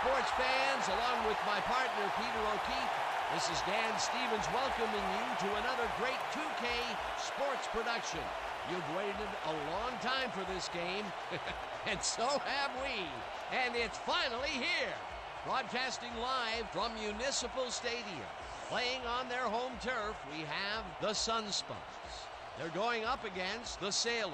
sports fans, along with my partner, Peter O'Keefe. This is Dan Stevens welcoming you to another great 2K sports production. You've waited a long time for this game, and so have we. And it's finally here. Broadcasting live from Municipal Stadium. Playing on their home turf, we have the Sunspots. They're going up against the Sailors.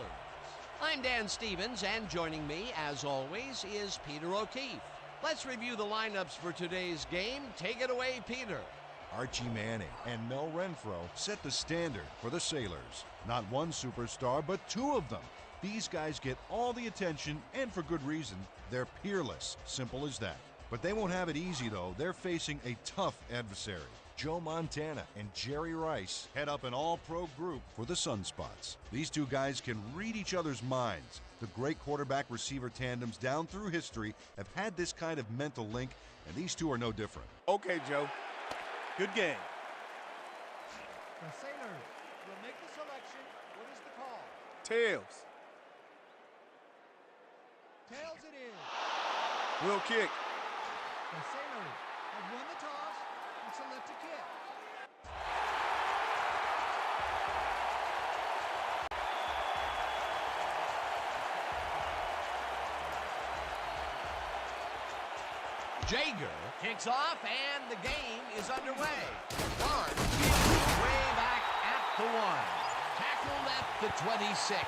I'm Dan Stevens, and joining me, as always, is Peter O'Keefe. Let's review the lineups for today's game. Take it away, Peter. Archie Manning and Mel Renfro set the standard for the Sailors. Not one superstar, but two of them. These guys get all the attention, and for good reason. They're peerless, simple as that. But they won't have it easy, though. They're facing a tough adversary. Joe Montana and Jerry Rice head up an all-pro group for the Sunspots. These two guys can read each other's minds. The great quarterback-receiver tandems down through history have had this kind of mental link, and these two are no different. Okay, Joe. Good game. The Sailors will make the selection. What is the call? Tails. Tails it is. We'll kick. The Sailors have won the toss and select a kick. Jager kicks off, and the game is underway. Clark is way back at the 1. Tackled at the 26.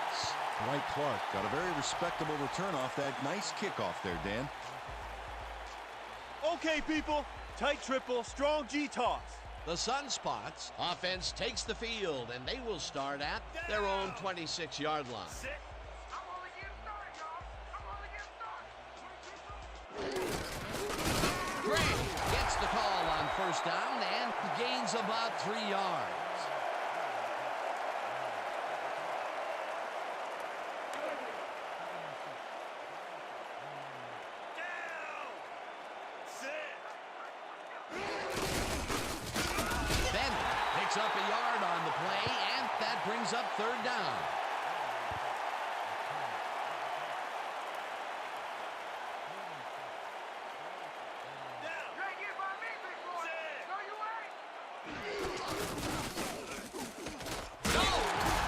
Dwight Clark got a very respectable return off that nice kickoff there, Dan. Okay, people. Tight triple, strong G-toss. The Sunspots offense takes the field, and they will start at their own 26-yard line. Gray gets the call on first down and gains about 3 yards. Up a yard on the play, and that brings up third down. No!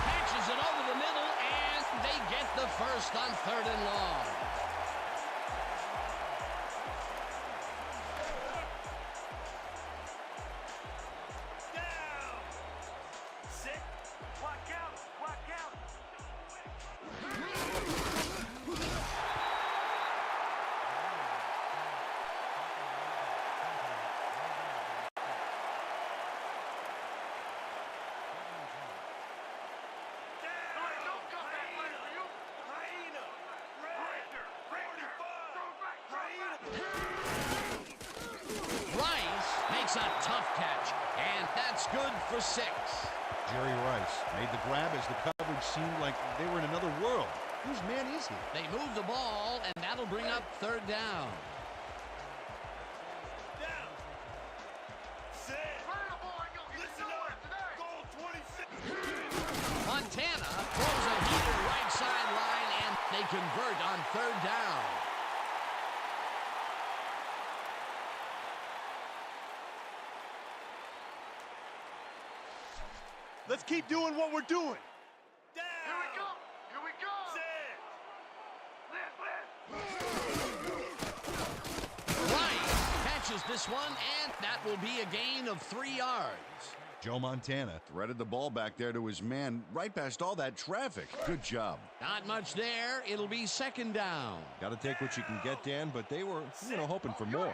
Catches it over the middle, and they get the first on 3rd and long. A tough catch, and that's good for 6. Jerry Rice made the grab as the coverage seemed like they were in another world. Whose man is he? They move the ball, and that'll bring up 3rd down. Montana throws a heater right sideline, and they convert on 3rd down. Let's keep doing what we're doing. Down. Here we go. Here we go. Rice catches this one, and that will be a gain of 3 yards. Joe Montana threaded the ball back there to his man right past all that traffic. Good job. Not much there. It'll be 2nd down. Got to take what you can get, Dan, but they were, hoping for more.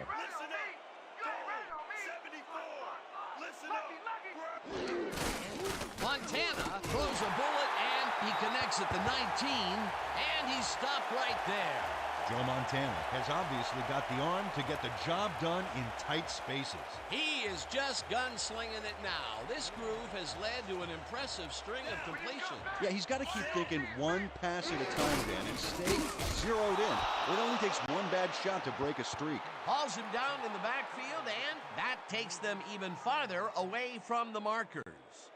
Montana throws a bullet, and he connects at the 19, and he's stopped right there. Joe Montana has obviously got the arm to get the job done in tight spaces. He is just gunslinging it now. This groove has led to an impressive string of completions. Yeah, he's got to keep thinking one pass at a time, Dan, and stay zeroed in. It only takes one bad shot to break a streak. Hauls him down in the backfield, and that takes them even farther away from the markers.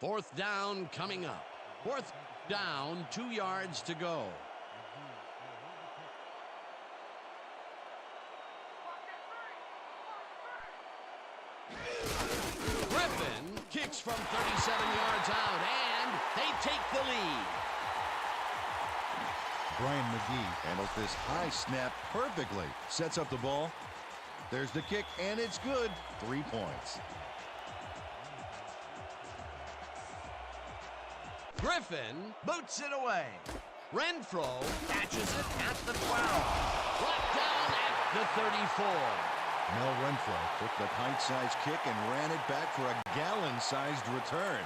4th down coming up. 4th down, 2 yards to go. Kicks from 37 yards out, and they take the lead. Brian McGee handles this high snap perfectly. Sets up the ball. There's the kick, and it's good. 3 points. Griffin boots it away. Renfro catches it at the 12. Brought down at the 34. Mel Renfro took the pint-sized kick and ran it back for a gallon-sized return.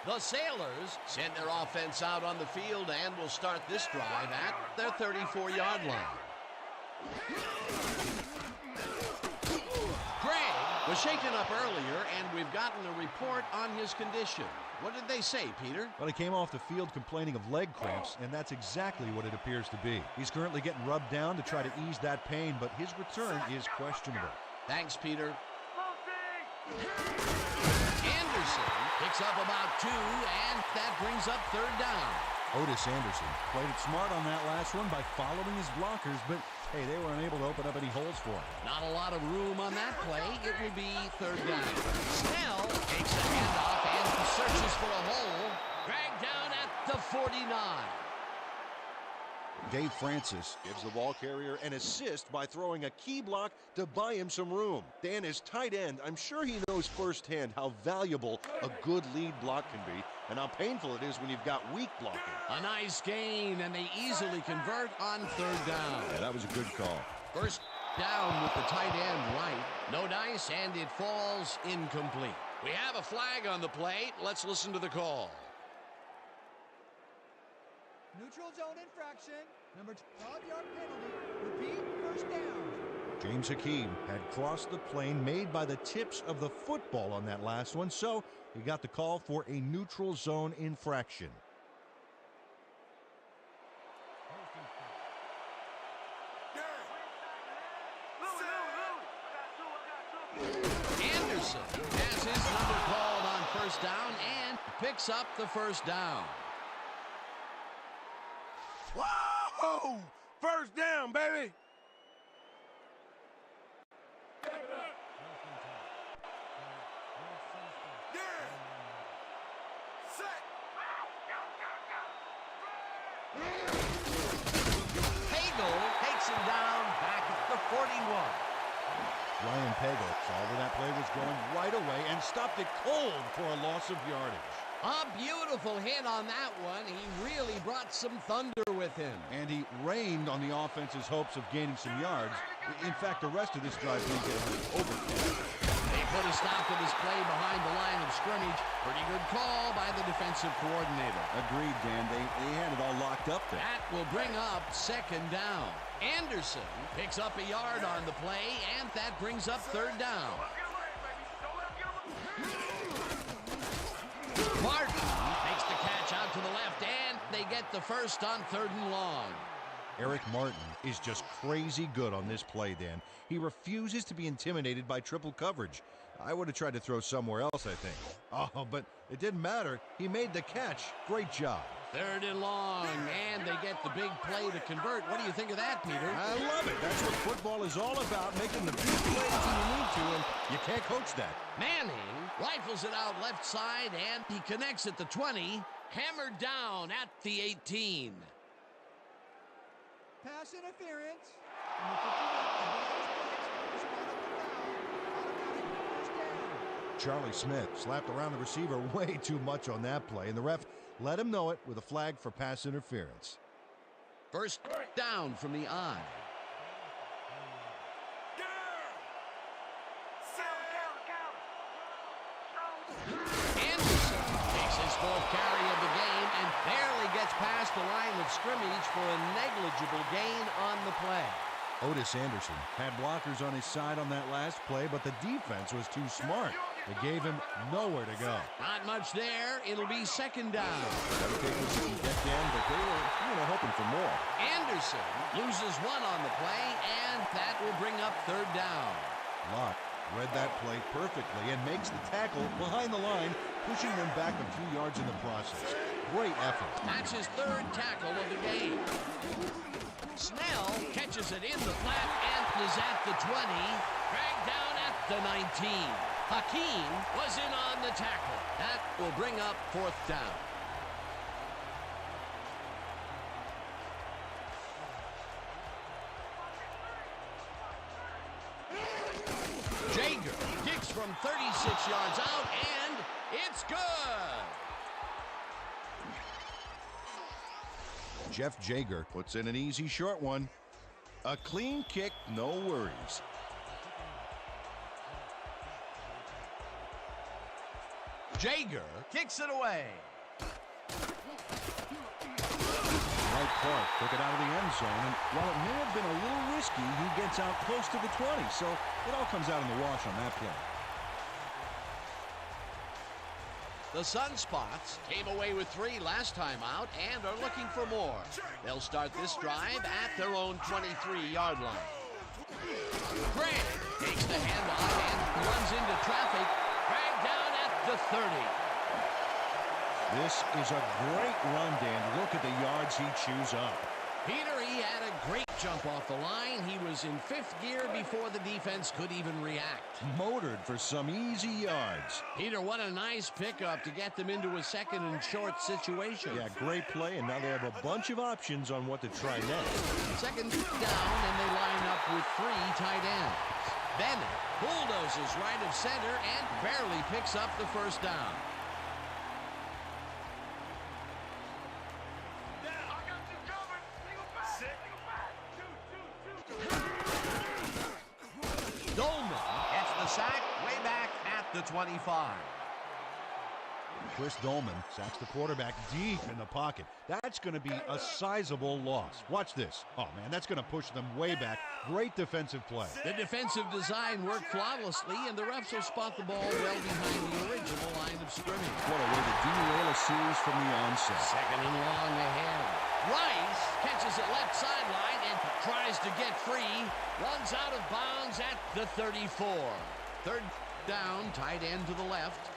The Sailors send their offense out on the field and will start this drive at their 34-yard line. Greg was shaken up earlier, and we've gotten a report on his condition. What did they say, Peter? Well, he came off the field complaining of leg cramps, and that's exactly what it appears to be. He's currently getting rubbed down to try to ease that pain, but his return is questionable. Thanks, Peter. Anderson picks up about 2, and that brings up 3rd down. Otis Anderson played it smart on that last one by following his blockers, but hey, they were unable to open up any holes for him. Not a lot of room on that play. It will be 3rd down. Snell takes the handoff and searches for a hole. Dragged down at the 49. Dave Francis gives the ball carrier an assist by throwing a key block to buy him some room. Dan is tight end. I'm sure he knows firsthand how valuable a good lead block can be and how painful it is when you've got weak blocking. A nice gain, and they easily convert on 3rd down. Yeah, that was a good call. First down with the tight end right. No dice, and it falls incomplete. We have a flag on the plate. Let's listen to the call. Neutral zone infraction. Number 12-yard penalty. Repeat, first down. James Hakeem had crossed the plane made by the tips of the football on that last one, so he got the call for a neutral zone infraction. Anderson has his number called on first down and picks up the first down. Whoa! First down, baby! Pagel takes him down back at the 41. Ryan Pagel saw where that play was going right away and stopped it cold for a loss of yardage. A beautiful hit on that one. He really brought some thunder with him. And he rained on the offense's hopes of gaining some yards. In fact, the rest of this drive didn't get overcast. They put a stop to this play behind the line of scrimmage. Pretty good call by the defensive coordinator. Agreed, Dan. They had it all locked up there. That will bring up 2nd down. Anderson picks up a yard on the play, and that brings up 3rd down. Martin makes the catch out to the left, and they get the first on 3rd and long. Eric Martin is just crazy good on this play, Dan. He refuses to be intimidated by triple coverage. I would have tried to throw somewhere else, I think. Oh, but it didn't matter. He made the catch. Great job. 3rd and long, and they get the big play to convert. What do you think of that, Peter? I love it. That's what football is all about, making the big plays you need to, and you can't coach that. Manning rifles it out left side, and he connects at the 20, hammered down at the 18. Pass interference. Number 51, Charlie Smith slapped around the receiver way too much on that play, and the ref let him know it with a flag for pass interference. First down from the I. Anderson takes his 4th carry of the game and barely gets past the line of scrimmage for a negligible gain on the play. Otis Anderson had blockers on his side on that last play, but the defense was too smart. It gave him nowhere to go. Not much there. It'll be 2nd down. Gotta take what you can get down, but they were hoping for more. Anderson loses 1 on the play, and that will bring up 3rd down. Locke read that play perfectly and makes the tackle behind the line, pushing them back a few yards in the process. Great effort. That's his 3rd tackle of the game. Snell catches it in the flat and is at the 20, dragged down at the 19. Hakeem was in on the tackle. That will bring up 4th down. Jager kicks from 36 yards out, and it's good. Jeff Jager puts in an easy short one. A clean kick, no worries. Jager kicks it away. Right Clark took it out of the end zone, and while it may have been a little risky, he gets out close to the 20, so it all comes out in the wash on that play. The Sunspots came away with 3 last time out and are looking for more. They'll start this drive at their own 23-yard line. Grant takes the handoff and runs into traffic, dragged down at the 30. This is a great run, Dan. Look at the yards he chews up. Peter, he had a great jump off the line. He was in 5th gear before the defense could even react. Motored for some easy yards. Peter, what a nice pickup to get them into a 2nd and short situation. Yeah, great play, and now they have a bunch of options on what to try next. 2nd down, and they line up with 3 tight ends. Bennett bulldozes right of center and barely picks up the 1st down. Dolman gets the sack way back at the 25. Chris Dolman sacks the quarterback deep in the pocket. That's going to be a sizable loss. Watch this. Oh, man, that's going to push them way back. Great defensive play. The defensive design worked flawlessly, and the refs will spot the ball well behind the original line of scrimmage. What a way to derail a series from the onset. 2nd and long ahead. Rice catches it left sideline and tries to get free. Runs out of bounds at the 34. 3rd down, tight end to the left.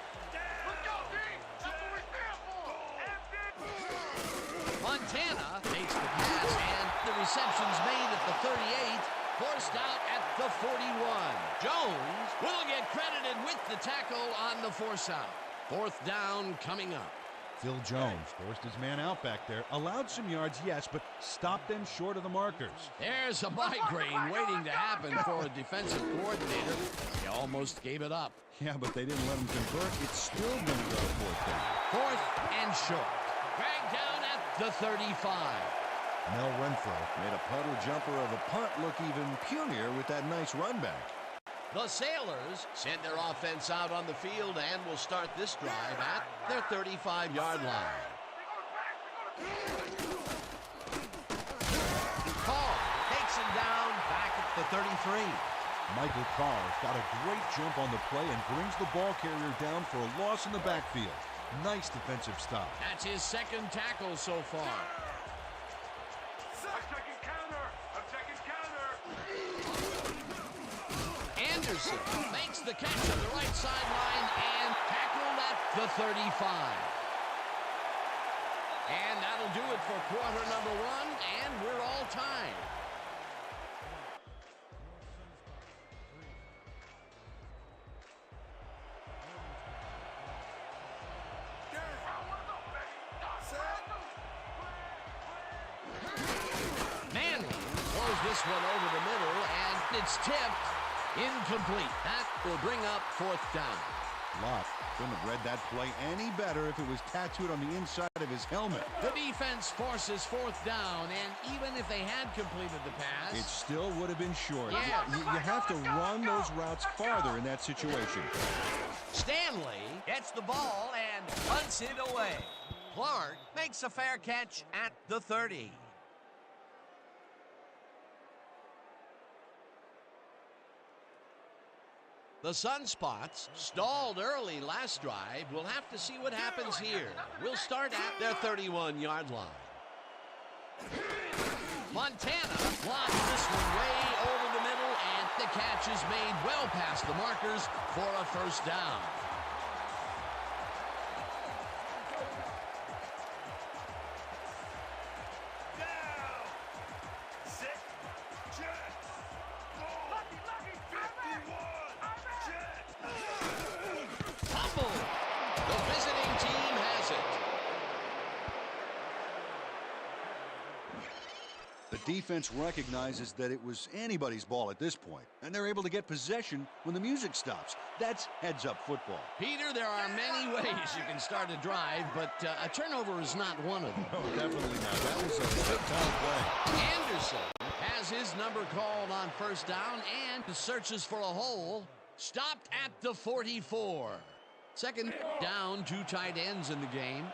Montana takes the pass, and the reception's made at the 38, forced out at the 41. Jones will get credited with the tackle on the force out. 4th down coming up. Phil Jones forced his man out back there. Allowed some yards, yes, but stopped them short of the markers. There's a migraine waiting to happen for a defensive coordinator. He almost gave it up. Yeah, but they didn't let him convert. It's still going to go 4th down. 4th and short. Dragged down at the 35. Mel Renfro made a puddle jumper of a punt look even punier with that nice run back. The Sailors send their offense out on the field and will start this drive at their 35-yard line. Carr takes him down back at the 33. Michael Carr's got a great jump on the play and brings the ball carrier down for a loss in the backfield. Nice defensive stop. That's his 2nd tackle so far. I'm checking counter. Anderson makes the catch on the right sideline and tackled at the 35. And that'll do it for quarter number 1, and we're all tied. Manley throws this one over the middle, and it's tipped. Incomplete. That will bring up 4th down. Lott couldn't have read that play any better if it was tattooed on the inside of his helmet. The defense forces 4th down, and even if they had completed the pass, It still would have been short. Yes. You have to run those routes farther in that situation. Stanley gets the ball and punts it away. Clark makes a fair catch at the 30. The Sunspots stalled early last drive. We'll have to see what happens here. We'll start at their 31-yard line. Montana lobs this one way over the middle, and the catch is made well past the markers for a 1st down. defense recognizes that it was anybody's ball at this point, and they're able to get possession when the music stops. That's heads-up football. Peter, there are many ways you can start a drive, but a turnover is not one of them. No, definitely not. That was a big-time play. Anderson has his number called on first down and searches for a hole. Stopped at the 44. Second down, 2 tight ends in the game.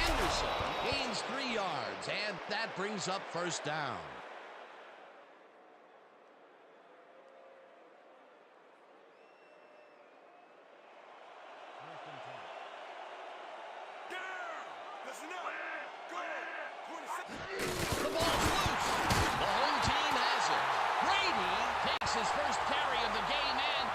Anderson gains 3 yards, and that brings up first down. The ball's loose. The home team has it. Brady takes his first carry of the game, and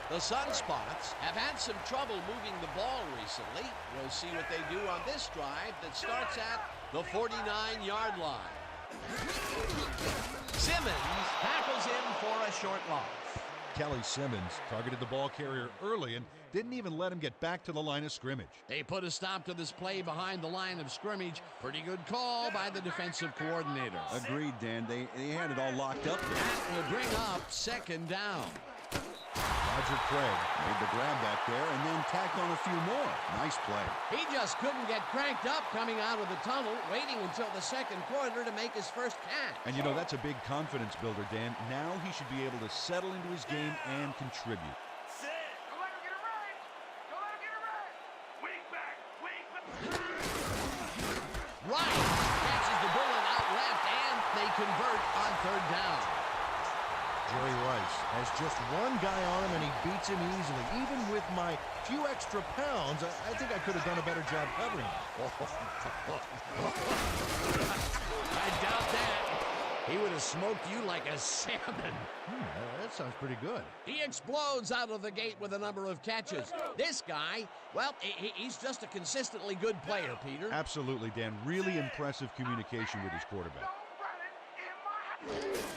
the Sunspots have had some trouble moving the ball recently. We'll see what they do on this drive that starts at the 49-yard line. Simmons tackles him for a short loss. Kelly Simmons targeted the ball carrier early and didn't even let him get back to the line of scrimmage. They put a stop to this play behind the line of scrimmage. Pretty good call by the defensive coordinator. Agreed, Dan. They had it all locked up. That will bring up second down. Roger Craig made the grab back there and then tacked on a few more. Nice play. He just couldn't get cranked up coming out of the tunnel, waiting until the second quarter to make his first catch. And you know, that's a big confidence builder, Dan. Now he should be able to settle into his game and contribute. Don't let him get it right. Don't let him get it right. Wing back. Wing back. Right catches the bullet out left, and they convert on third down. Jerry Rice has just one guy on him, and he beats him easily. Even with my few extra pounds, I think I could have done a better job covering him. I doubt that. He would have smoked you like a salmon. That sounds pretty good. He explodes out of the gate with a number of catches. This guy, well, he's just a consistently good player, Peter. Absolutely, Dan. Really impressive communication with his quarterback. Don't run it in my...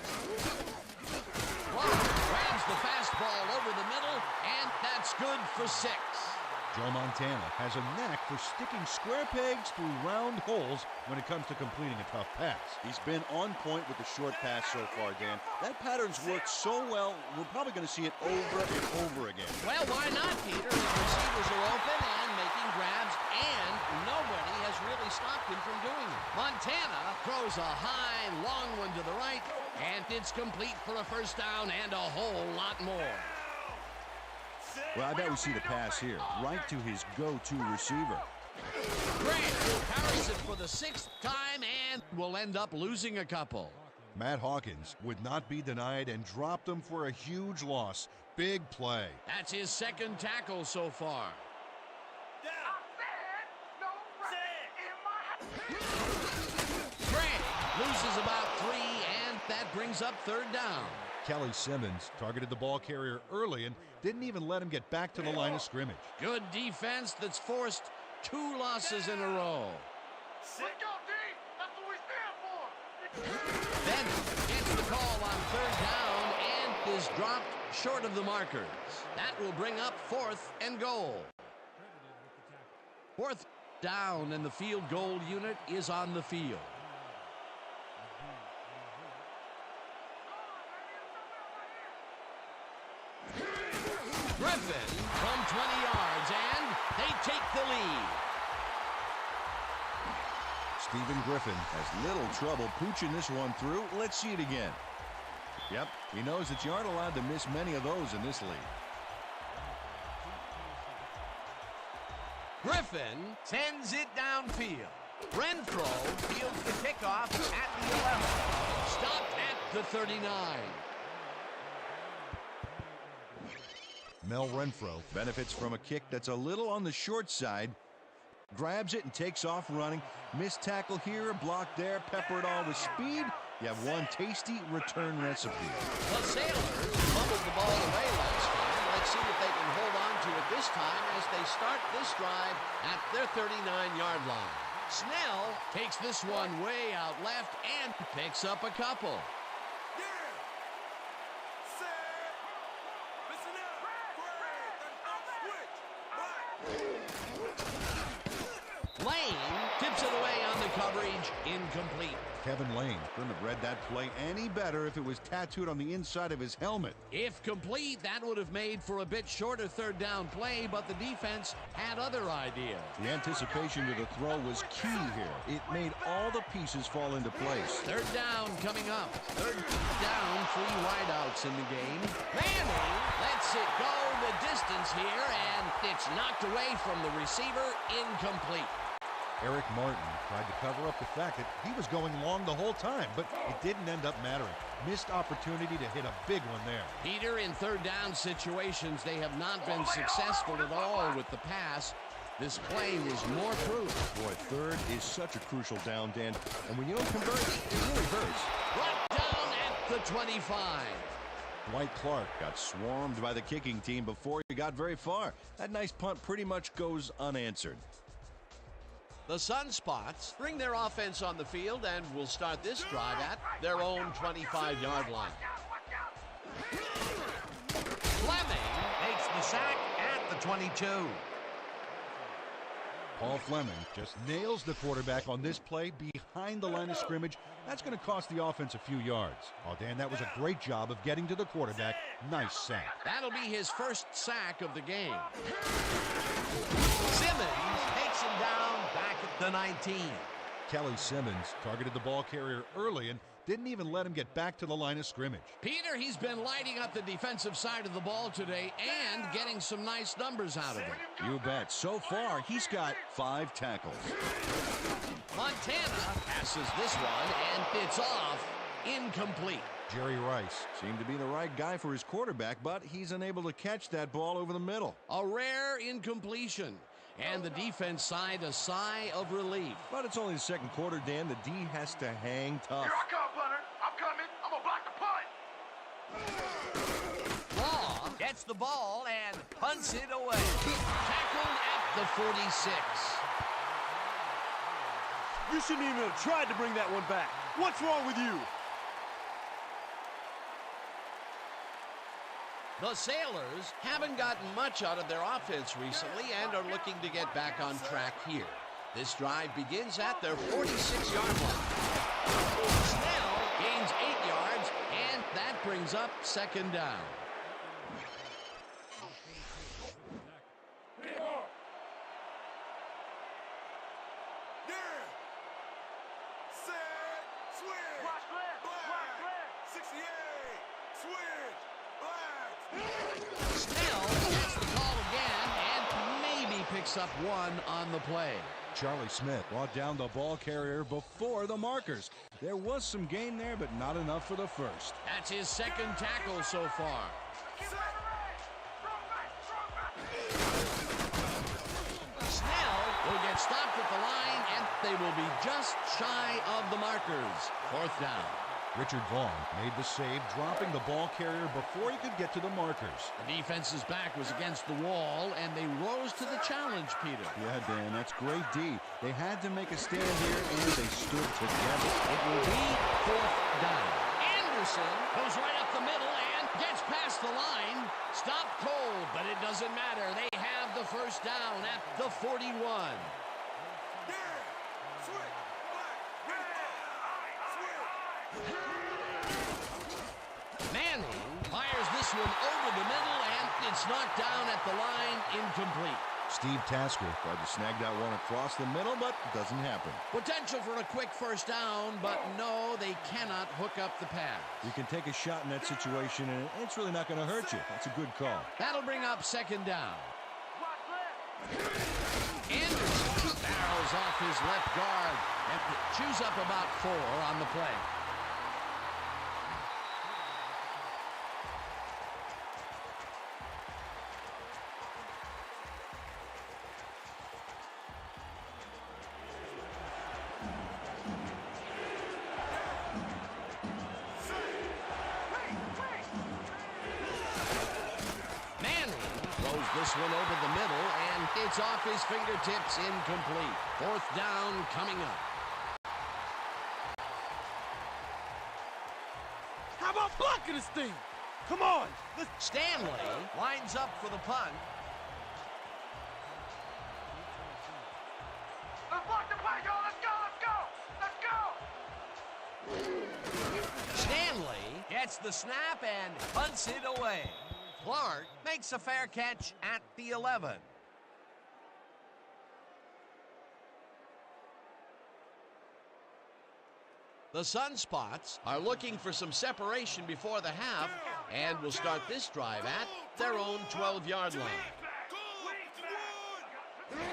Grabs the fastball over the middle, and that's good for 6. Joe Montana has a knack for sticking square pegs through round holes when it comes to completing a tough pass. He's been on point with the short pass so far, Dan. That pattern's worked so well, we're probably going to see it over and over again. Well, why not, Peter? His receivers are open and making grabs, and nobody has really stopped him from doing it. Montana throws a high, long one to the right, and it's complete for a first down and a whole lot more. Well, I bet we see the pass here, right to his go-to receiver. Grant carries it for the 6th time and will end up losing a couple. Matt Hawkins would not be denied and dropped him for a huge loss. Big play. That's his 2nd tackle so far. Grant loses about 3, and that brings up third down. Kelly Simmons targeted the ball carrier early and didn't even let him get back to the line of scrimmage. Good defense that's forced 2 losses in a row. Let's go, D. That's what we stand for. Then gets the call on third down and is dropped short of the markers. That will bring up 4th and goal. 4th down, and the field goal unit is on the field. Griffin from 20 yards, and they take the lead. Stephen Griffin has little trouble pooching this one through. Let's see it again. Yep, he knows that you aren't allowed to miss many of those in this league. Griffin sends it downfield. Renfro fields the kickoff at the 11. Stopped at the 39. Mel Renfro benefits from a kick that's a little on the short side. Grabs it and takes off running. Missed tackle here, blocked there, pepper it all with speed. You have one tasty return recipe. The Sailors fumbled the ball away last time. Let's see if they can hold on to it this time as they start this drive at their 39-yard line. Snell takes this one way out left and picks up a couple. incomplete. Kevin Lane couldn't have read that play any better if it was tattooed on the inside of his helmet. If complete, that would have made for a bit shorter third down play, but the defense had other ideas. The anticipation to the throw was key here. It made all the pieces fall into place. Third down coming up. Third down, 3 wideouts in the game. Manning lets it go the distance here, and it's knocked away from the receiver, incomplete. Eric Martin tried to cover up the fact that he was going long the whole time, but it didn't end up mattering. Missed opportunity to hit a big one there. Peter, in third down situations, they have not been successful at all with the pass. This play was more proof. Boy, third is such a crucial down, Dan. And when you don't convert, it really hurts. Brought down at the 25. Dwight Clark got swarmed by the kicking team before he got very far. That nice punt pretty much goes unanswered. The Sunspots bring their offense on the field and will start this drive at their own 25-yard line. Fleming makes the sack at the 22. Paul Fleming just nails the quarterback on this play behind the line of scrimmage. That's going to cost the offense a few yards. Oh, Dan, that was a great job of getting to the quarterback. Nice sack. That'll be his first sack of the game. Simmons takes him down back at the 19. Kelly Simmons targeted the ball carrier early and didn't even let him get back to the line of scrimmage. Peter, he's been lighting up the defensive side of the ball today and getting some nice numbers out of it. You bet. So far, he's got 5 tackles. Montana passes this one, and it's off. Incomplete. Jerry Rice Seemed to be the right guy for his quarterback, but he's unable to catch that ball over the middle. A rare incompletion. And the defense sighed a sigh of relief. But it's only the second quarter, Dan. The D has to hang tough. Here I come, punter. I'm coming. I'm going to block the punt. Law gets the ball and punts it away. Tackled at the 46. You shouldn't even have tried to bring that one back. What's wrong with you? The Sailors haven't gotten much out of their offense recently and are looking to get back on track here. This drive begins at their 46-yard line. Snell gains 8 yards, and that brings up second down. Snell gets the call again and maybe picks up 1 on the play. Charlie Smith brought down the ball carrier before the markers. There was some gain there, but not enough for the first. That's his second tackle so far. Snell will get stopped at the line, and they will be just shy of the markers. Fourth down. Richard Vaughn made the save, dropping the ball carrier before he could get to the markers. The defense's back was against the wall, and they rose to the challenge, Peter. Yeah, Dan, that's great D. They had to make a stand here, and they stood together. It will be fourth down. Anderson goes right up the middle and gets past the line. Stopped cold, but it doesn't matter. They have the first down at the 41. Manning fires this one over the middle, and it's knocked down at the line, incomplete. Steve Tasker Tried to snag that one across the middle, but it doesn't happen. Potential for a quick first down, but no, they cannot hook up the pass. You can take a shot in that situation, and it's really not going to hurt you. That's a good call. That'll bring up second down. Anderson barrels off his left guard and chews up about 4 on the play. This one over the middle, and it's off his fingertips, incomplete. Fourth down coming up. How about blocking this thing? Come on. Stanley lines up for the punt. Let's block the play, y'all. Let's go, let's go. Let's go. Stanley gets the snap and punts it away. Clark makes a fair catch at the 11. The Sunspots are looking for some separation before the half and will start this drive at their own 12-yard line. Gray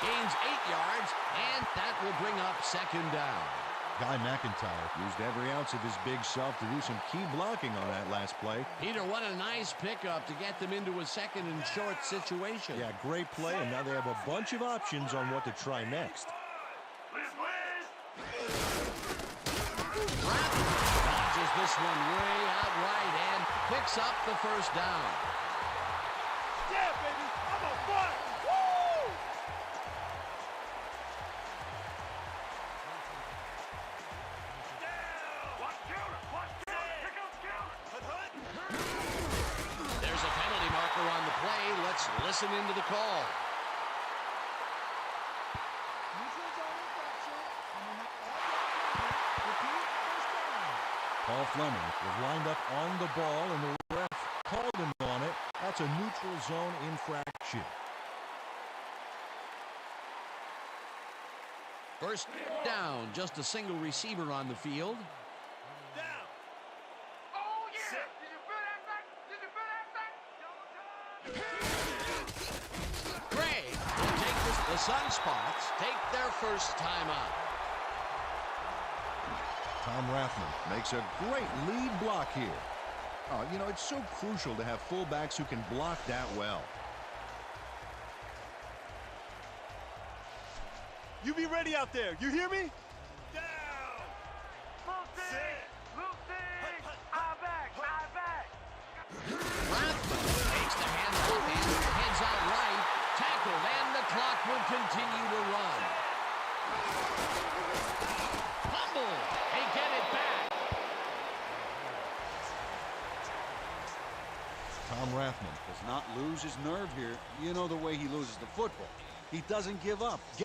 gains 8 yards, and that will bring up second down. Guy McIntyre used every ounce of his big self to do some key blocking on that last play. Peter, what a nice pickup to get them into a second and short situation. Yeah, great play, and now they have a bunch of options on what to try next. Dodges this one way out right and picks up the first down. Yeah, baby, I'm a butt. Woo! There's a penalty marker on the play. Let's listen into the call. Neutral zone infraction. Repeat, first down. Paul Fleming was lined up on the ball, and the ref called him on it. That's a neutral zone infraction. First down, just a single receiver on the field. Down. Oh, yeah! Did you feel that thing? Did you feel that thing? Gray will take this. The Sunspots take their first time out. Tom Rathman makes a great lead block here. Oh, you know, it's so crucial to have fullbacks who can block that well. You be ready out there. You hear me? Down. Rathman takes the handoff and heads out right. Tackled, and the clock will continue to run. Fumble. They get it back. Tom Rathman does not lose his nerve here. You know the way he loses the football. He doesn't give up. The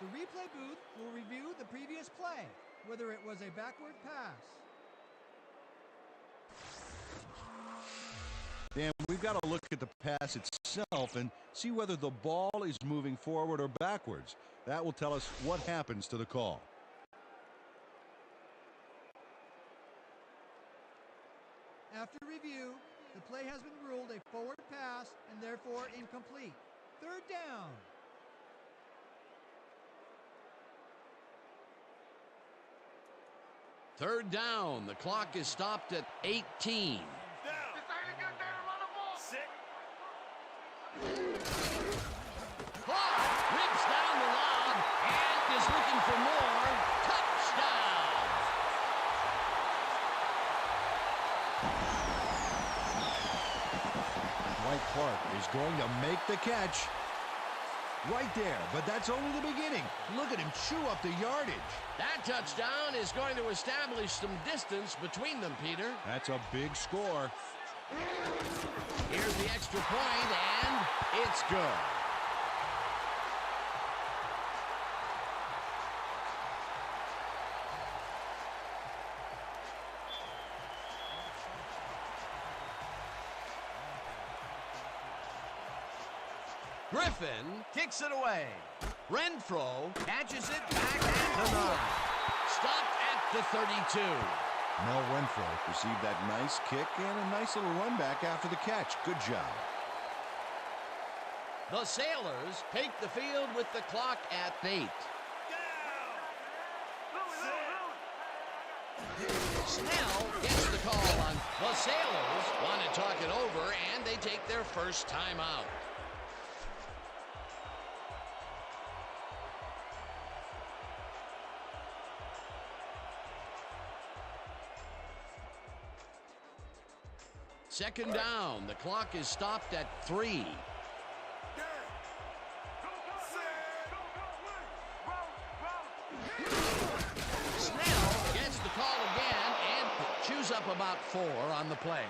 replay booth will review the previous play, whether it was a backward pass. Dan, we've got to look at the pass itself and see whether the ball is moving forward or backwards. That will tell us what happens to the call. After review, the play has been ruled a forward pass and therefore incomplete. Third down. Third down. The clock is stopped at 18. This ain't a good day to run the ball. Clark rips down the lob and is looking for more. Touchdown! Dwight Clark is going to make the catch. Right there, but that's only the beginning. Look at him chew up the yardage. That touchdown is going to establish some distance between them, Peter. That's a big score. Here's the extra point, and it's good. Griffin kicks it away. Renfro catches it back at the 9. Stopped at the 32. Mel Renfro received that nice kick and a nice little run back after the catch. Good job. The Sailors take the field with the clock at 8. Snell gets the call on. The Sailors want to talk it over, and they take their first time out. Second down. The clock is stopped at 3. Snell gets the call again and chews up about 4 on the play.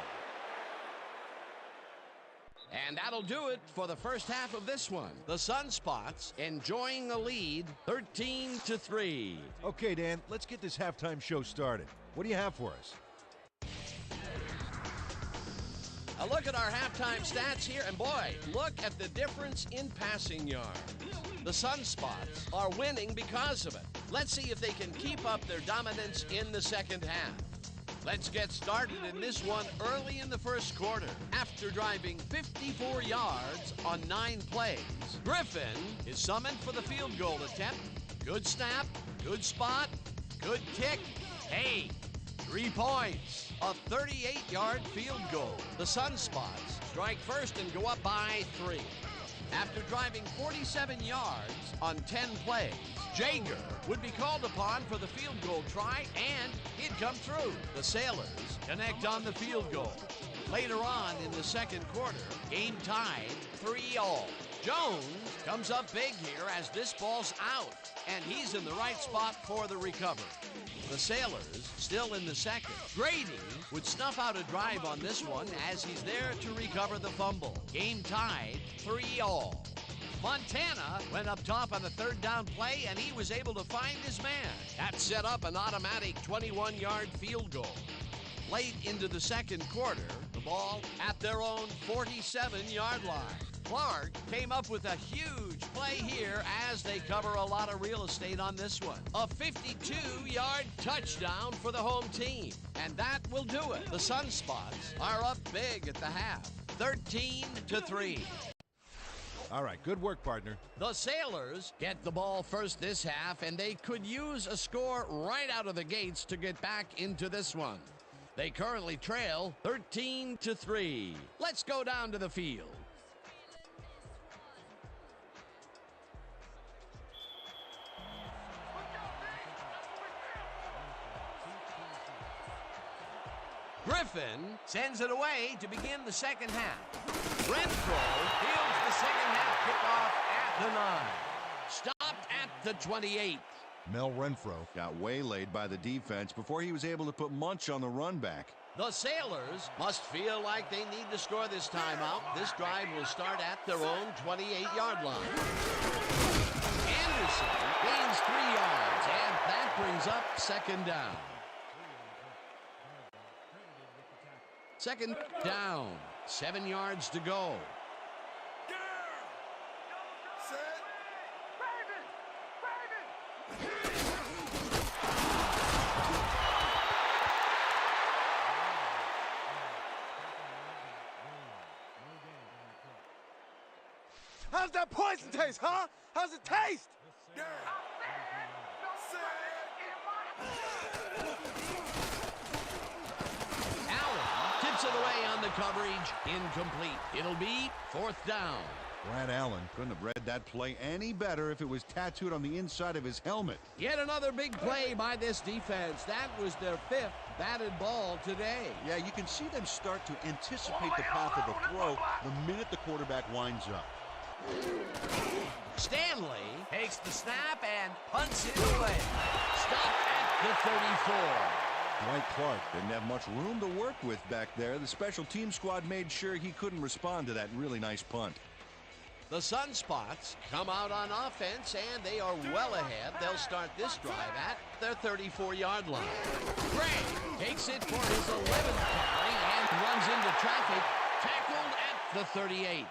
And that'll do it for the first half of this one. The Sunspots enjoying a lead 13-3. Okay, Dan, let's get this halftime show started. What do you have for us? A look at our halftime stats here, and boy, look at the difference in passing yards. The Sunspots are winning because of it. Let's see if they can keep up their dominance in the second half. Let's get started in this one early in the first quarter. After driving 54 yards on 9 plays, Griffin is summoned for the field goal attempt. Good snap, good spot, good kick. Hey, 3 points. A 38-yard field goal. The Sunspots strike first and go up by 3. After driving 47 yards on 10 plays, Jager would be called upon for the field goal try, and he'd come through. The Sailors connect on the field goal. Later on in the second quarter, game tied 3-all. Jones comes up big here as this ball's out, and he's in the right spot for the recovery. The Sailors still in the second. Grady would snuff out a drive on this one as he's there to recover the fumble. Game tied 3-all. Montana went up top on the third down play, and he was able to find his man. That set up an automatic 21-yard field goal. Late into the second quarter, the ball at their own 47-yard line. Clark came up with a huge play here as they cover a lot of real estate on this one. A 52-yard touchdown for the home team. And that will do it. The Sunspots are up big at the half, 13-3. All right, good work, partner. The Sailors get the ball first this half, and they could use a score right out of the gates to get back into this one. They currently trail 13-3. Let's go down to the field. Griffin sends it away to begin the second half. Renfro fields the second half kickoff at the 9. Stopped at the 28. Mel Renfro Got waylaid by the defense before he was able to put Munch on the run back. The Sailors must feel like they need to score this timeout. This drive will start at their own 28-yard line. Anderson gains 3 yards, and that brings up second down. Second down, 7 yards to go. How's that poison taste, huh? How's it taste? Tips it away on the coverage, incomplete. It'll be 4th down. Brad Allen Couldn't have read that play any better if it was tattooed on the inside of his helmet. Yet another big play by this defense. That was their 5th batted ball today. Yeah, you can see them start to anticipate the path of the throw the minute the quarterback winds up. Stanley takes the snap and punts it away. Stopped at the 34. Dwight Clark didn't have much room to work with back there. The special team squad made sure he couldn't respond to that really nice punt. The Sunspots come out on offense, and they are well ahead. They'll start this drive at their 34-yard line. Gray takes it for his 11th carry and runs into traffic, tackled at the 38.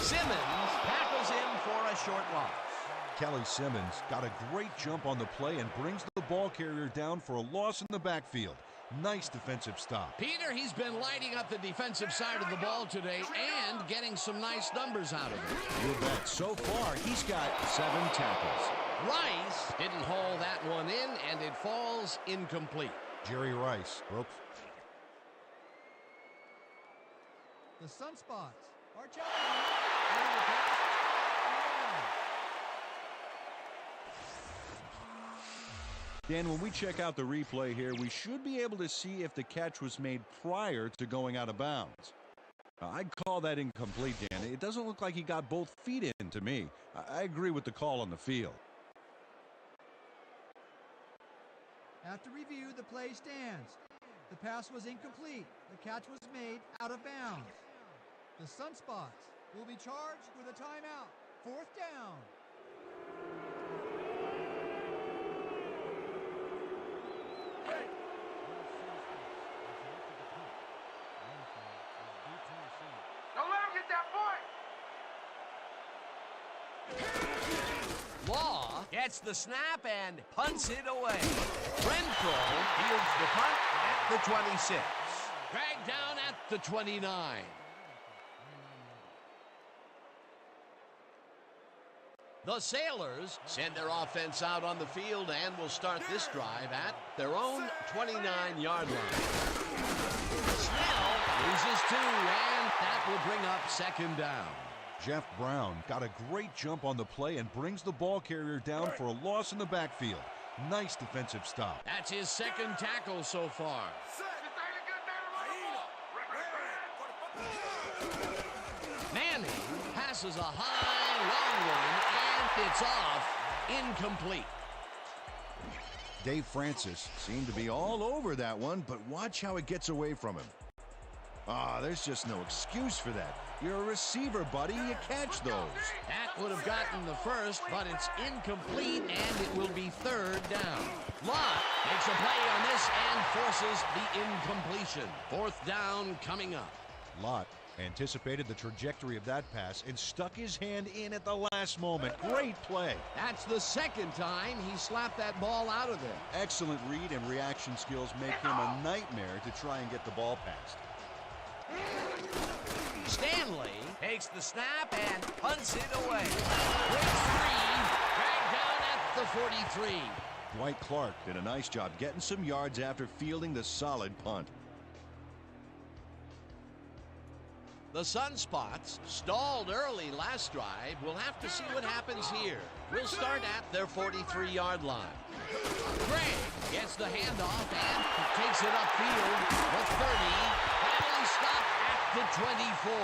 Simmons tackles him for a short loss. Kelly Simmons got a great jump on the play and brings the ball carrier down for a loss in the backfield. Nice defensive stop. Peter, he's been lighting up the defensive side of the ball today and getting some nice numbers out of it. You bet. So far, he's got 7 tackles. Rice didn't haul that one in, and it falls incomplete. Jerry Rice broke. The Sunspots are challenging. Dan, when we check out the replay here, we should be able to see if the catch was made prior to going out of bounds. I'd call that incomplete, Dan. It doesn't look like he got both feet in to me. I agree with the call on the field. After review, the play stands. The pass was incomplete. The catch was made out of bounds. The Sunspots will be charged with a timeout. 4th down. Don't let him get that point. Law gets the snap and punts it away. Renfro fields the punt at the 26. Dragged down at the 29. The Sailors send their offense out on the field and will start this drive at their own 29-yard line. Snell loses 2, and that will bring up 2nd down. Jeff Brown got a great jump on the play and brings the ball carrier down for a loss in the backfield. Nice defensive stop. That's his 2nd tackle so far. Manning passes a high, long one, and it's off, incomplete. Dave Francis seemed to be all over that one, but watch how it gets away from him. There's just no excuse for that. You're a receiver, buddy. You catch those. That would have gotten the first, but it's incomplete, and it will be 3rd down. Lott makes a play on this and forces the incompletion. 4th down coming up. Lott anticipated the trajectory of that pass and stuck his hand in at the last moment. Great play. That's the 2nd time he slapped that ball out of there. Excellent read and reaction skills make him a nightmare to try and get the ball past. Stanley takes the snap and punts it away. Breaks 3, dragged down at the 43. Dwight Clark did a nice job getting some yards after fielding the solid punt. The Sunspots stalled early last drive. We'll have to see what happens here. We'll start at their 43-yard line. Gregg gets the handoff and takes it upfield. The 30, finally stopped at the 24.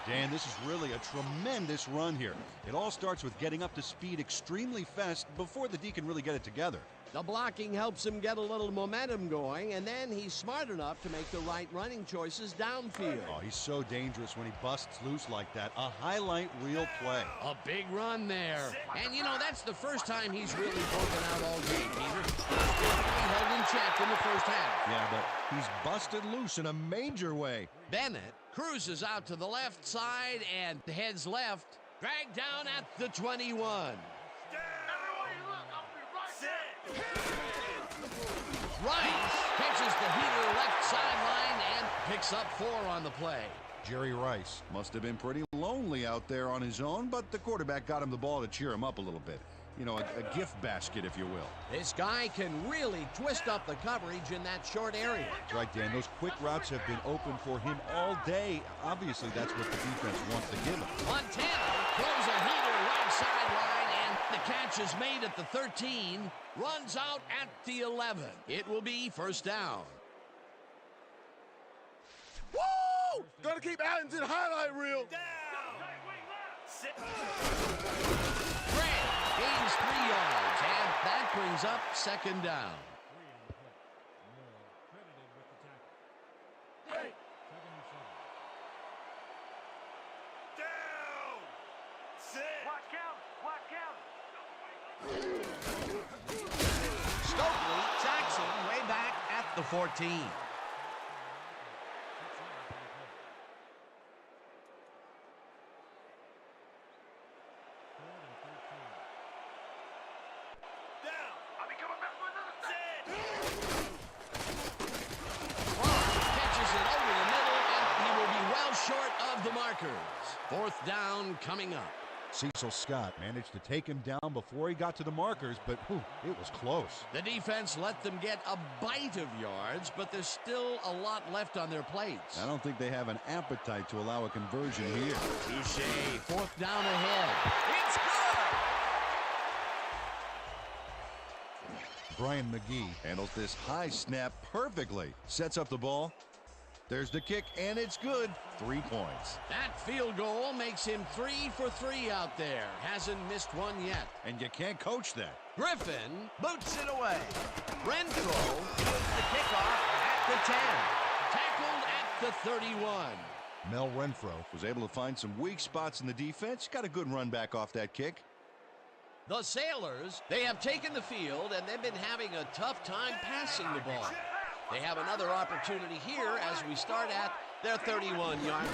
Dan, this is really a tremendous run here. It all starts with getting up to speed extremely fast before the D can really get it together. The blocking helps him get a little momentum going, and then he's smart enough to make the right running choices downfield. Oh, he's so dangerous when he busts loose like that. A highlight reel play. A big run there. And, you know, that's the first time he's really broken out all game, Peter. He held in check in the first half. Yeah, but he's busted loose in a major way. Bennett cruises out to the left side and heads left. Dragged down at the 21. Rice catches the heater left sideline and picks up 4 on the play. Jerry Rice must have been pretty lonely out there on his own, but the quarterback got him the ball to cheer him up a little bit. You know, a gift basket, if you will. This guy can really twist up the coverage in that short area. That's right, Dan. Those quick routes have been open for him all day. Obviously, that's what the defense wants to give him. Montana throws a heater right sideline, and the catch is made at the 13. Runs out at the 11. It will be 1st down. Woo! Gotta keep adding to the highlight reel. Grant gains 3 yards, and that brings up 2nd down. Stokely sacks him way back at the 14. Catches it over the middle, and he will be well short of the markers. 4th down coming up. Cecil Scott managed to take him down before he got to the markers, but it was close. The defense let them get a bite of yards, but there's still a lot left on their plates. I don't think they have an appetite to allow a conversion here. Touche. 4th down ahead. It's good! Brian McGee handles this high snap perfectly. Sets up the ball. There's the kick, and it's good. 3 points. That field goal makes him 3 for 3 out there. Hasn't missed one yet. And you can't coach that. Griffin boots it away. Renfro gets the kickoff at the 10. Tackled at the 31. Mel Renfro was able to find some weak spots in the defense. Got a good run back off that kick. The Sailors, they have taken the field, and they've been having a tough time passing the ball. They have another opportunity here as we start at their 31-yard line.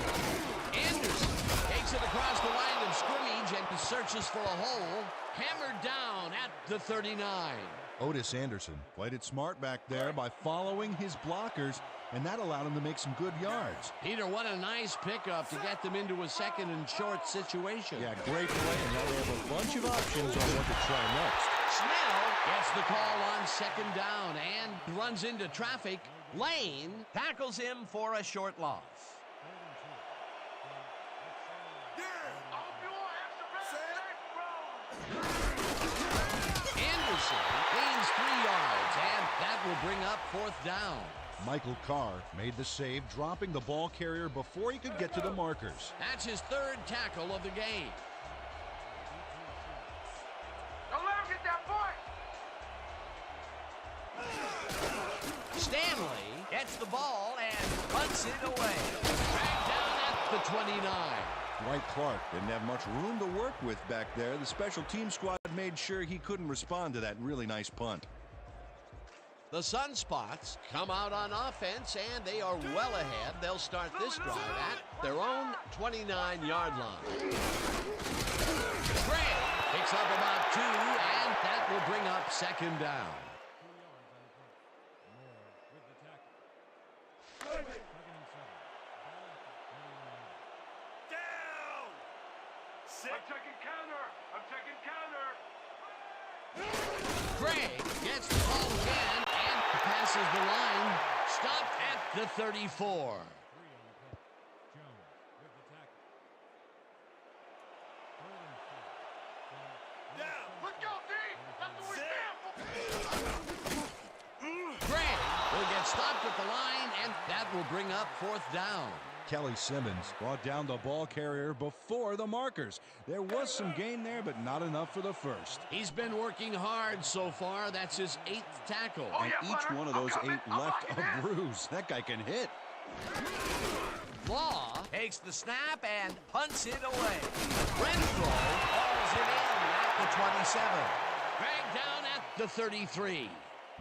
Anderson takes it across the line of scrimmage and searches for a hole. Hammered down at the 39. Otis Anderson played it smart back there by following his blockers, and that allowed him to make some good yards. Peter, what a nice pickup to get them into a second and short situation. Yeah, great play, and now they have a bunch of options on what to try next. Snell gets the call on second down and runs into traffic. Lane tackles him for a short loss. Anderson gains 3 yards, and that will bring up 4th down. Michael Carr made the save, dropping the ball carrier before he could get to the markers. That's his 3rd tackle of the game. Don't let him get that point. Stanley gets the ball and punts it away. Dragged down at the 29. Dwight Clark didn't have much room to work with back there. The special team squad made sure he couldn't respond to that really nice punt. The Sunspots come out on offense, and they are well ahead. They'll start this drive at their own 29-yard line. Gray picks up about 2, and that will bring up 2nd down. Down! I'm taking counter. I'm taking counter. Gray gets the ball again and passes the line. Stopped at the 34. Let's go, D. That's what we stand for. Gray will get stopped at the line, and that will bring up 4th down. Kelly Simmons brought down the ball carrier before the markers. There was some gain there, but not enough for the first. He's been working hard so far. That's his 8th tackle. And each one of those 8 left a bruise. That guy can hit. Law takes the snap and punts it away. Renfro hauls it in at the 27. Dragged down at the 33.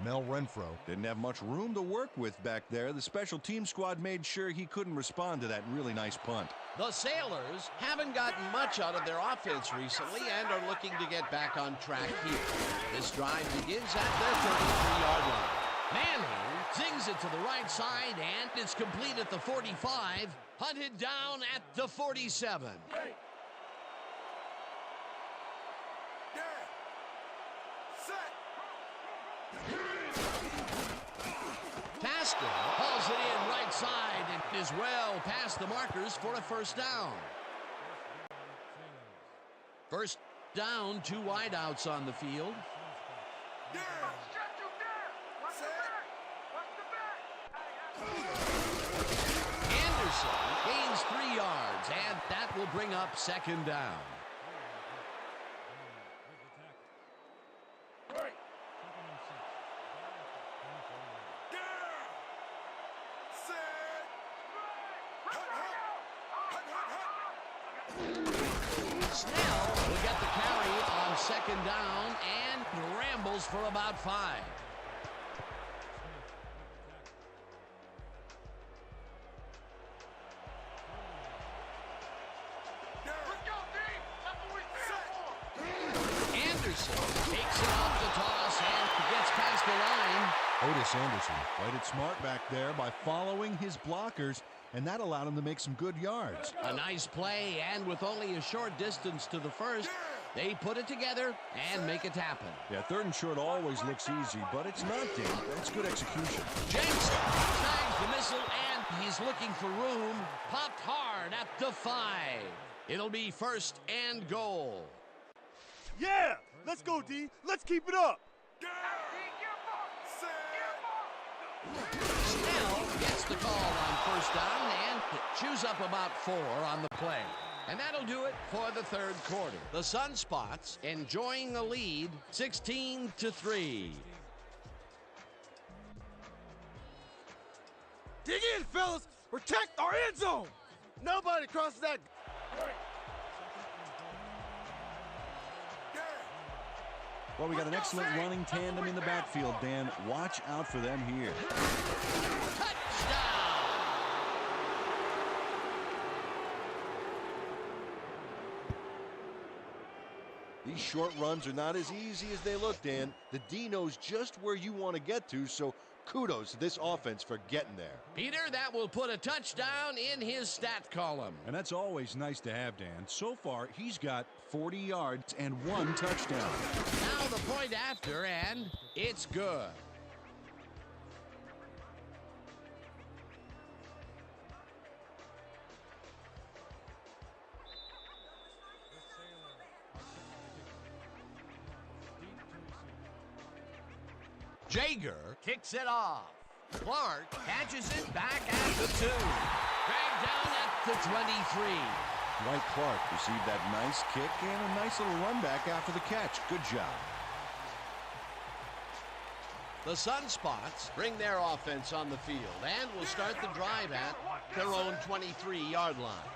Mel Renfro Didn't have much room to work with back there. The special team squad made sure he couldn't respond to that really nice punt. The Sailors haven't gotten much out of their offense recently and are looking to get back on track here. This drive begins at their 33-yard line. Manning zings it to the right side, and it's complete at the 45. Hunted down at the 47. Tasker hauls it in right side and is well past the markers for a 1st down. 1st down, 2 wideouts on the field. Anderson gains 3 yards, and that will bring up 2nd down. Snell will get the carry on 2nd down and rambles for about 5. Anderson takes it off the toss and gets past the line. Otis Anderson played it smart back there by following his blockers, and that allowed him to make some good yards. A nice play, and with only a short distance to the 1st, they put it together and make it happen. Yeah, 3rd and short always looks easy, but it's not, Dave. That's good execution. Jensen snags the missile, and he's looking for room. Popped hard at the 5. It'll be 1st and goal. Yeah! Let's go, D. Let's keep it up. Snell gets the call on first down and chews up about 4 on the play. And that'll do it for the third quarter. The Sunspots enjoying the lead 16-3. Dig in, fellas. Protect our end zone. Nobody crosses that. Well, we got an excellent running tandem in the backfield, Dan. Watch out for them here. Touchdown! These short runs are not as easy as they look, Dan. The D knows just where you want to get to, so kudos to this offense for getting there. Peter, that will put a touchdown in his stat column. And that's always nice to have, Dan. So far, he's got 40 yards and 1 touchdown. Now the point after, and it's good. Jager kicks it off. Clark catches it back at the 2. Dragged down at the 23. Dwight Clark received that nice kick and a nice little run back after the catch. Good job. The Sunspots bring their offense on the field and will start the drive at their own 23-yard line.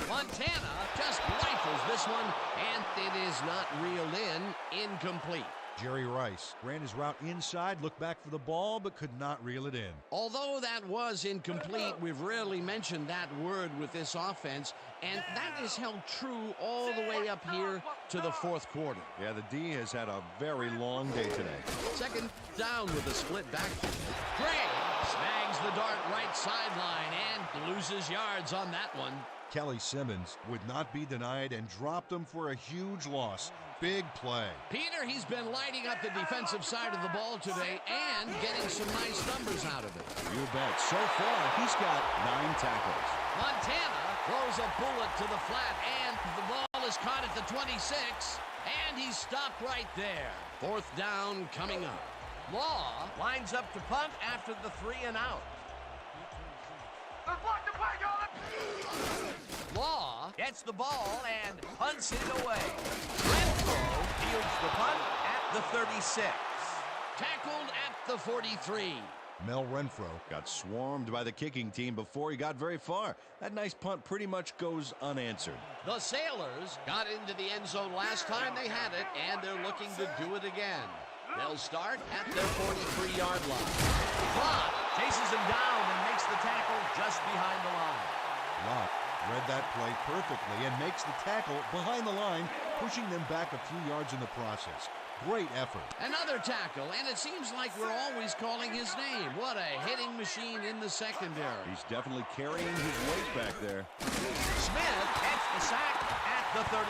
Montana just rifles this one, and it is not reeled in. Incomplete. Jerry Rice ran his route inside, looked back for the ball, but could not reel it in. Although that was incomplete, we've rarely mentioned that word with this offense, and that is held true all the way up here to the fourth quarter. Yeah, the D has had a very long day today. Second down with a split backfield. Gray snags the dart right sideline and loses yards on that one. Kelly Simmons would not be denied and dropped him for a huge loss. Big play. Peter, he's been lighting up the defensive side of the ball today and getting some nice numbers out of it. You bet. So far, he's got 9 tackles. Montana throws a bullet to the flat, and the ball is caught at the 26, and he's stopped right there. Fourth down coming up. Law lines up to punt after the 3 and out. Let's block the play, y'all. Law gets the ball and punts it away. Renfro fields the punt at the 36. Tackled at the 43. Mel Renfro Got swarmed by the kicking team before he got very far. That nice punt pretty much goes unanswered. The Sailors got into the end zone last time they had it, and they're looking to do it again. They'll start at their 43-yard line. Lott chases him down and makes the tackle just behind the line. Lott read that play perfectly and makes the tackle behind the line, pushing them back a few yards in the process. Great effort. Another tackle, and it seems like we're always calling his name. What a hitting machine in the secondary. He's definitely carrying his weight back there. Smith gets the sack at the 39.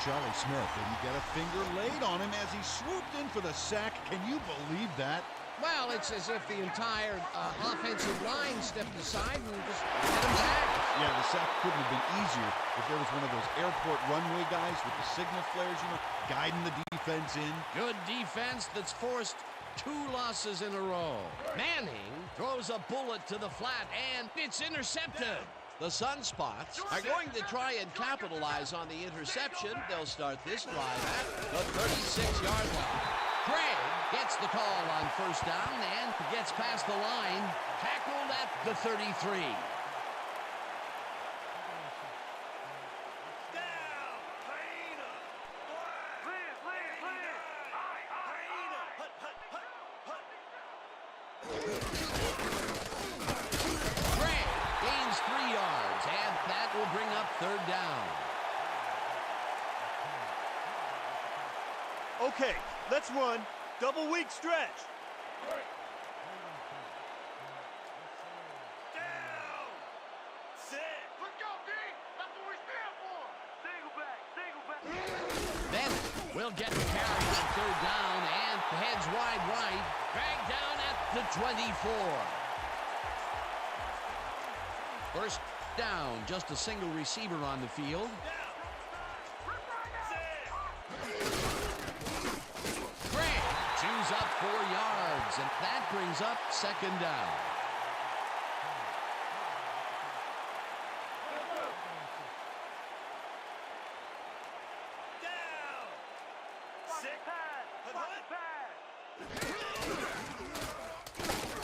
Charlie Smith didn't get a finger laid on him as he swooped in for the sack. Can you believe that? Well, it's as if the entire offensive line stepped aside and just let him sack. Yeah, the sack couldn't have been easier if there was one of those airport runway guys with the signal flares, guiding the defense in. Good defense that's forced 2 losses in a row. Manning throws a bullet to the flat, and it's intercepted. The Sunspots are going to try and capitalize on the interception. They'll start this drive at the 36-yard line. Craig gets the call on first down and gets past the line, tackled at the 33. Craig gains 3 yards, and that will bring up third down. Okay, let's run. Double weak stretch. Down. Sit. Let's go, D. That's what we stand for. Single back, single back. Bennett will get the carry on third down and heads wide right, dragged down at the 24. First down, just a single receiver on the field. Craig chews up brings up second down.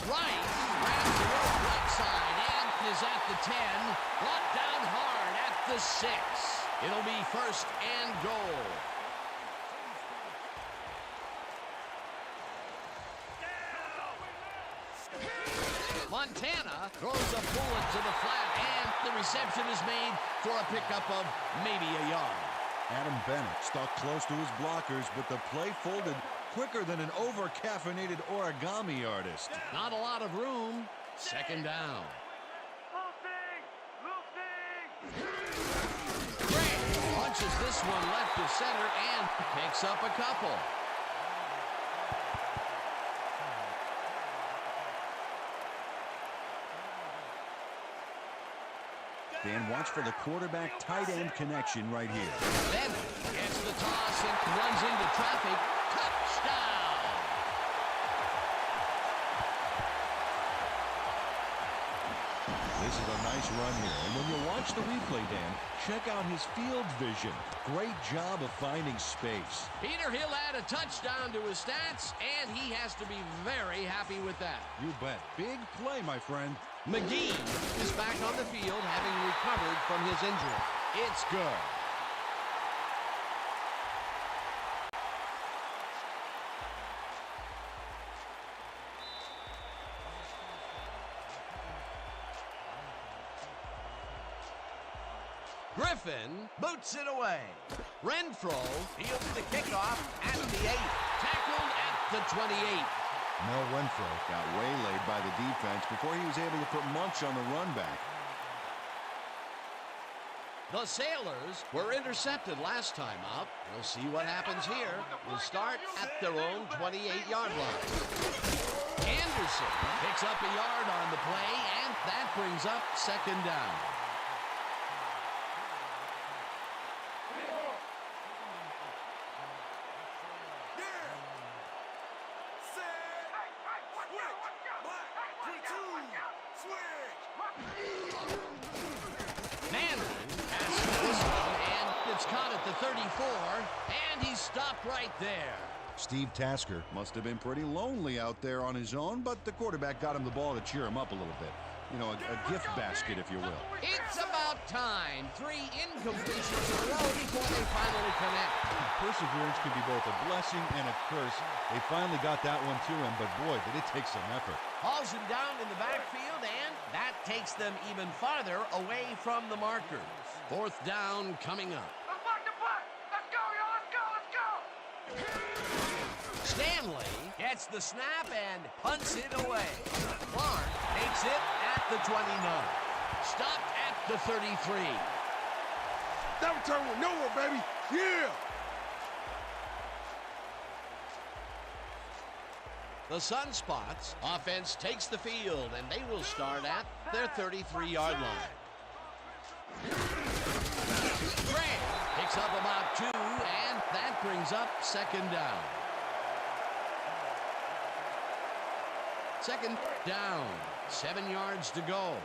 Right, grabs the rope right side and is at the 10. Brought down hard at the 6. It'll be first and goal. Montana throws a bullet to the flat, and the reception is made for a pickup of maybe a yard. Adam Bennett stuck close to his blockers, but the play folded quicker than an over-caffeinated origami artist. Not a lot of room. Second down. Gray punches this one left to center and picks up a couple. Dan, watch for the quarterback tight end connection right here. Bennett gets the toss and runs into traffic. Touchdown! This is a nice run here. And when you watch the replay, Dan, check out his field vision. Great job of finding space. Peter, he'll add a touchdown to his stats, and he has to be very happy with that. You bet. Big play, my friend. McGee is back on the field, having recovered from his injury. It's good. Griffin boots it away. Renfro fields the kickoff at the 8. Tackled at the 28. Mel Renfro got waylaid by the defense before he was able to put Munch on the run back. The Sailors were intercepted last time up. We'll see what happens here. We'll start at their own 28-yard line. Anderson picks up a yard on the play, and that brings up second down. At the 34, and he's stopped right there. Steve Tasker must have been pretty lonely out there on his own, but the quarterback got him the ball to cheer him up a little bit. You know, a gift basket, if you will. It's about time. 3 incompletions in a row before they finally connect. Perseverance can be both a blessing and a curse. They finally got that one to him, but boy, did it take some effort. Hauls him down in the backfield, and that takes them even farther away from the markers. Fourth down coming up. Stanley gets the snap and punts it away. Clark takes it at the 29. Stopped at the 33. That return went nowhere, baby. Yeah! The Sunspots offense takes the field, and they will start at their 33-yard line. Gray picks up about 2, and that brings up second down. Second down, 7 yards to go.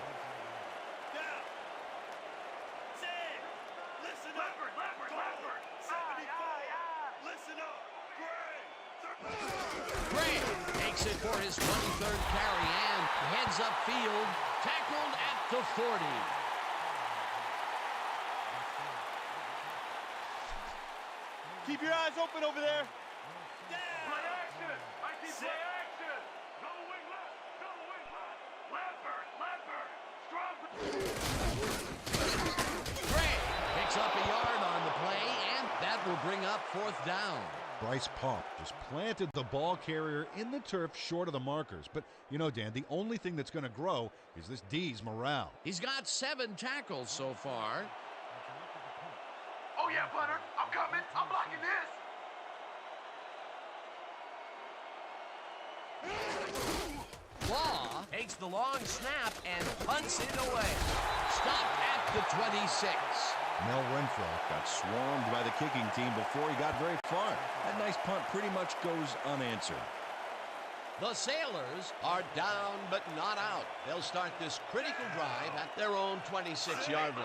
Gray takes it for his 23rd carry and heads upfield, tackled at the 40. Keep your eyes open over there. Play action! I see play action! Go wing left! Go wing left! Lampert! Gray picks up a yard on the play, and that will bring up fourth down. Bryce Paup just planted the ball carrier in the turf short of the markers. But, you know, Dan, the only thing that's going to grow is this D's morale. He's got 7 tackles so far. Oh yeah, punter! I'm coming! I'm blocking this! Law takes the long snap and punts it away. Stopped at the 26. Mel Renfro got swarmed by the kicking team before he got very far. That nice punt pretty much goes unanswered. The Sailors are down but not out. They'll start this critical drive at their own 26-yard line.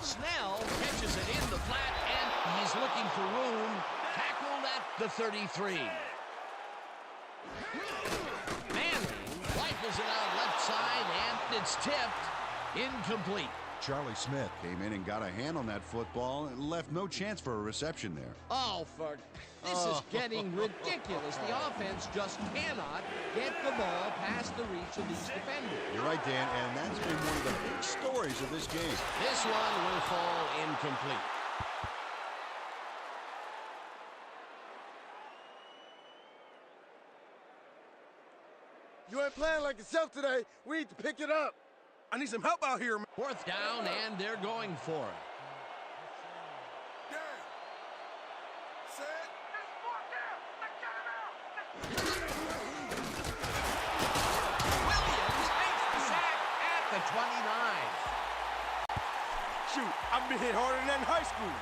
Snell catches it in the flat, and he's looking for room. Tackled at the 33. Manning rifles it out left side, and it's tipped. Incomplete. Charlie Smith came in and got a hand on that football and left no chance for a reception there. Oh, this is getting ridiculous. The offense just cannot get the ball past the reach of these defenders. You're right, Dan, and that's been one of the big stories of this game. This one will fall incomplete. You ain't playing like yourself today. We need to pick it up. I need some help out here, man. 4th down, and they're going for it. Williams makes the sack at the 29. Shoot, I've been hit harder than that in high school.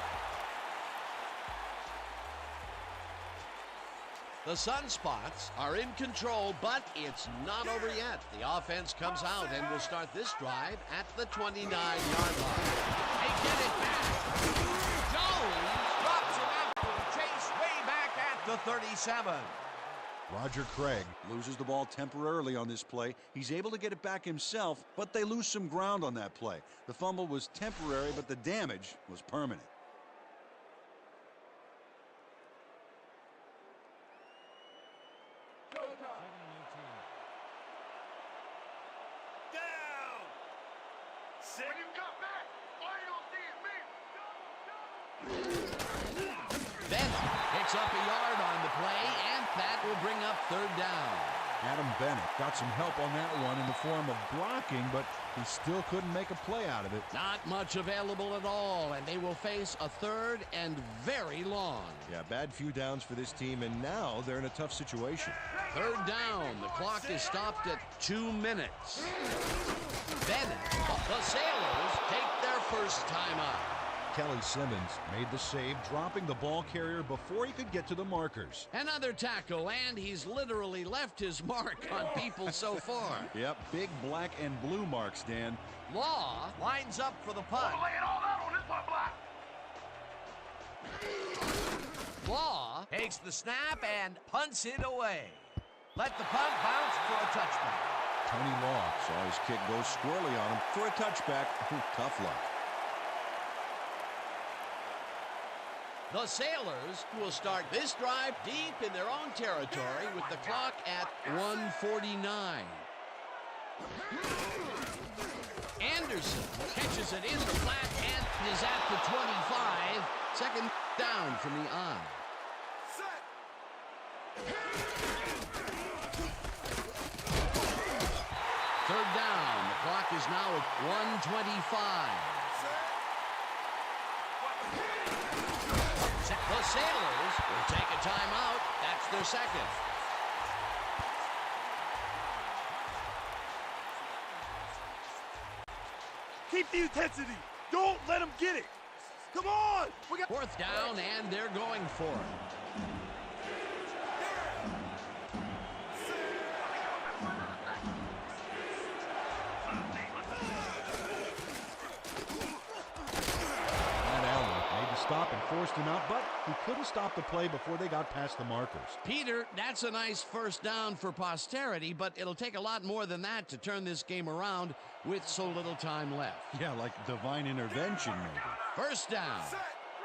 The Sunspots are in control, but it's not over yet. The offense comes out and will start this drive at the 29-yard line. They get it back. Jones drops it after a chase way back at the 37. Roger Craig loses the ball temporarily on this play. He's able to get it back himself, but they lose some ground on that play. The fumble was temporary, but the damage was permanent. When you come back, all you'll see is me. Bennett picks up a yard on the play, and that will bring up 3rd down. Adam Bennett got some help on that one in the form of blocking, but he still couldn't make a play out of it. Not much available at all, and they will face a 3rd and very long. Yeah, bad few downs for this team, and now they're in a tough situation. 3rd down. The clock is stopped at 2 minutes. Bennett, the Sailors take their first time out. Kelly Simmons made the save, dropping the ball carrier before he could get to the markers. Another tackle, and he's literally left his mark on people so far. Yep, big black and blue marks, Dan. Law lines up for the punt. Lay it all out on this one block. Law takes the snap and punts it away. Let the punt bounce for a touchback. Tony Law saw his kick go squirrely on him for a touchback. Tough luck. The Sailors will start this drive deep in their own territory with the clock at 1:49. Anderson catches it in the flat and is at the 25. 2nd down from the eye. 3rd down. The clock is now at 1:25. The Sailors will take a timeout. That's their 2nd. Keep the intensity. Don't let them get it. Come on. We got 4th down, and they're going for it. Stop and forced him out, but he couldn't stop the play before they got past the markers. Peter, that's a nice first down for posterity, but it'll take a lot more than that to turn this game around with so little time left. Yeah, like divine intervention, maybe. 1st down.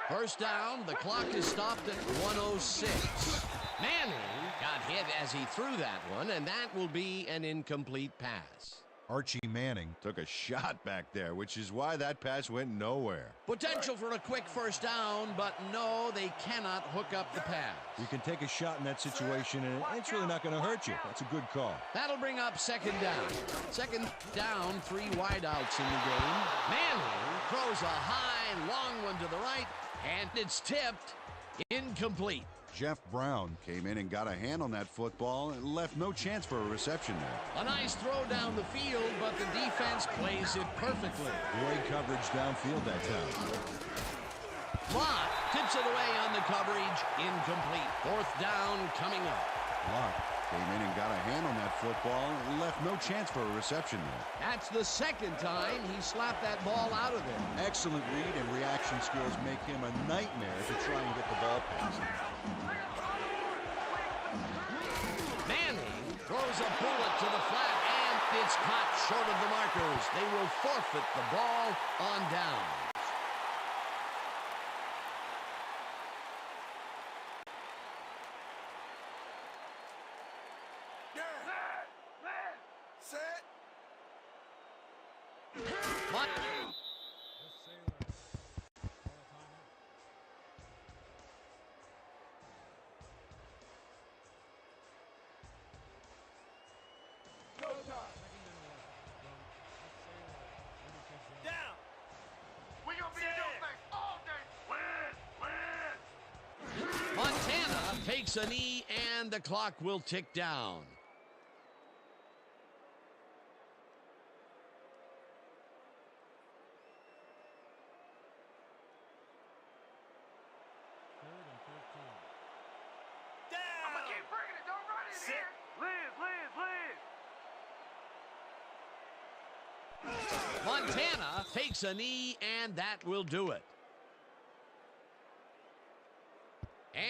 1st down, the clock is stopped at 1:06. Manning got hit as he threw that one, and that will be an incomplete pass. Archie Manning took a shot back there, which is why that pass went nowhere. Potential for a quick 1st down, but no, they cannot hook up the pass. You can take a shot in that situation, and it's really not going to hurt you. That's a good call. That'll bring up 2nd down. 2nd down, 3 wideouts in the game. Manning throws a high, long one to the right, and it's tipped. Incomplete. Jeff Brown came in and got a hand on that football and left no chance for a reception there. A nice throw down the field, but the defense plays it perfectly. Great coverage downfield that time. Lott to strips it away on the coverage. Incomplete. Fourth down coming up. Locke came in and got a hand on that football and left no chance for a reception there. That's the second time he slapped that ball out of there. Excellent read and reaction skills make him a nightmare to try and get the ball past. Manning throws a bullet to the flat, and it's caught short of the markers. They will forfeit the ball on down. Set. What? Down. We gonna be doing things all day. Win. Montana takes a knee, and the clock will tick down. I'm gonna keep bringing it. Don't run in Sit. here. Liz. Montana takes a knee, and that will do it.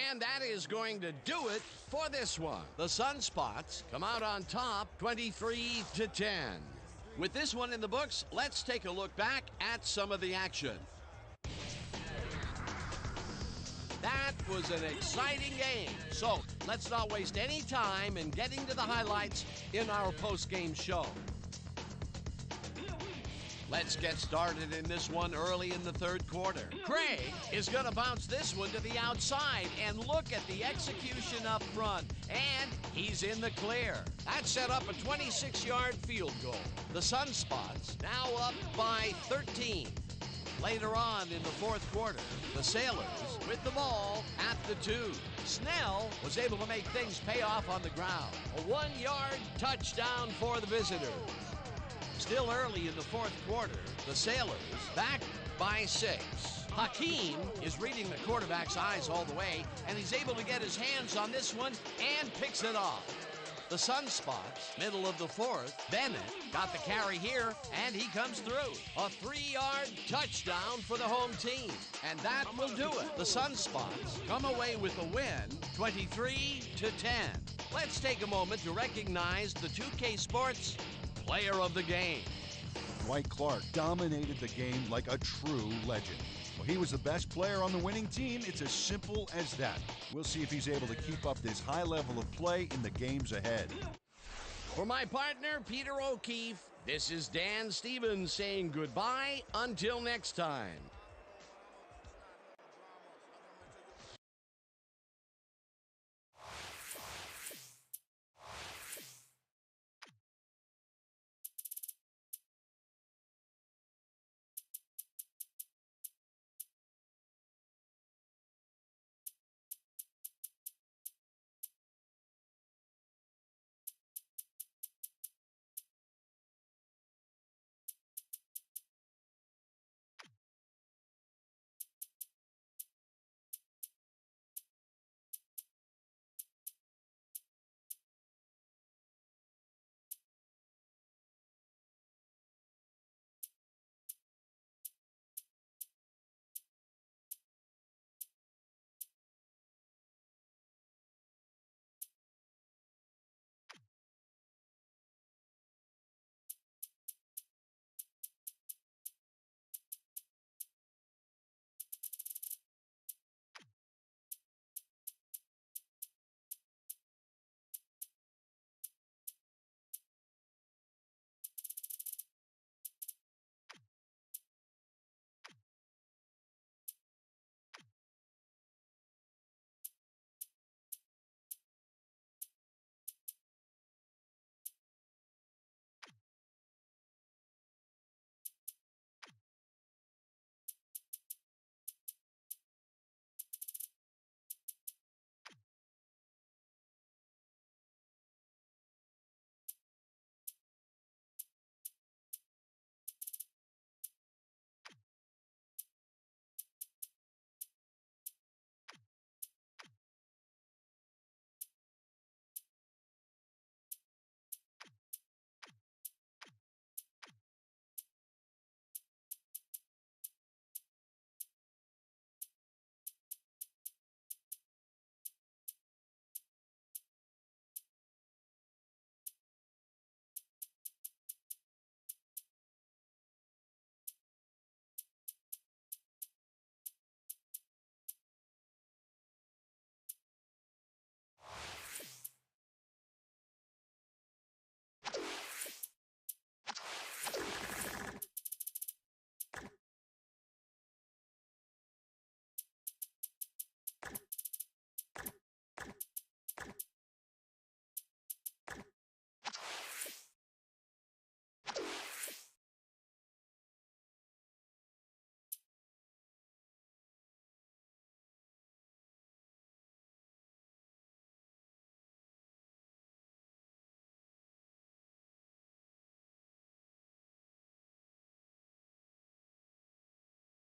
And that is going to do it for this one. The Sunspots come out on top 23-10. With this one in the books, let's take a look back at some of the action. That was an exciting game. So let's not waste any time in getting to the highlights in our post-game show. Let's get started in this one early in the third quarter. Craig is going to bounce this one to the outside, and look at the execution up front. And he's in the clear. That set up a 26-yard field goal. The Sunspots now up by 13. Later on in the fourth quarter, the Sailors with the ball at the 2. Snell was able to make things pay off on the ground. A 1-yard touchdown for the visitors. Still early in the fourth quarter, the Sailors back by 6. Hakeem is reading the quarterback's eyes all the way, and he's able to get his hands on this one and picks it off. The Sunspots, middle of the fourth, Bennett got the carry here, and he comes through. A 3-yard touchdown for the home team, and that will do it. The Sunspots come away with a win, 23-10. Let's take a moment to recognize the 2K Sports Player of the Game. Dwight Clark dominated the game like a true legend. Well, he was the best player on the winning team. It's as simple as that. We'll see if he's able to keep up this high level of play in the games ahead. For my partner, Peter O'Keefe, this is Dan Stevens saying goodbye until next time.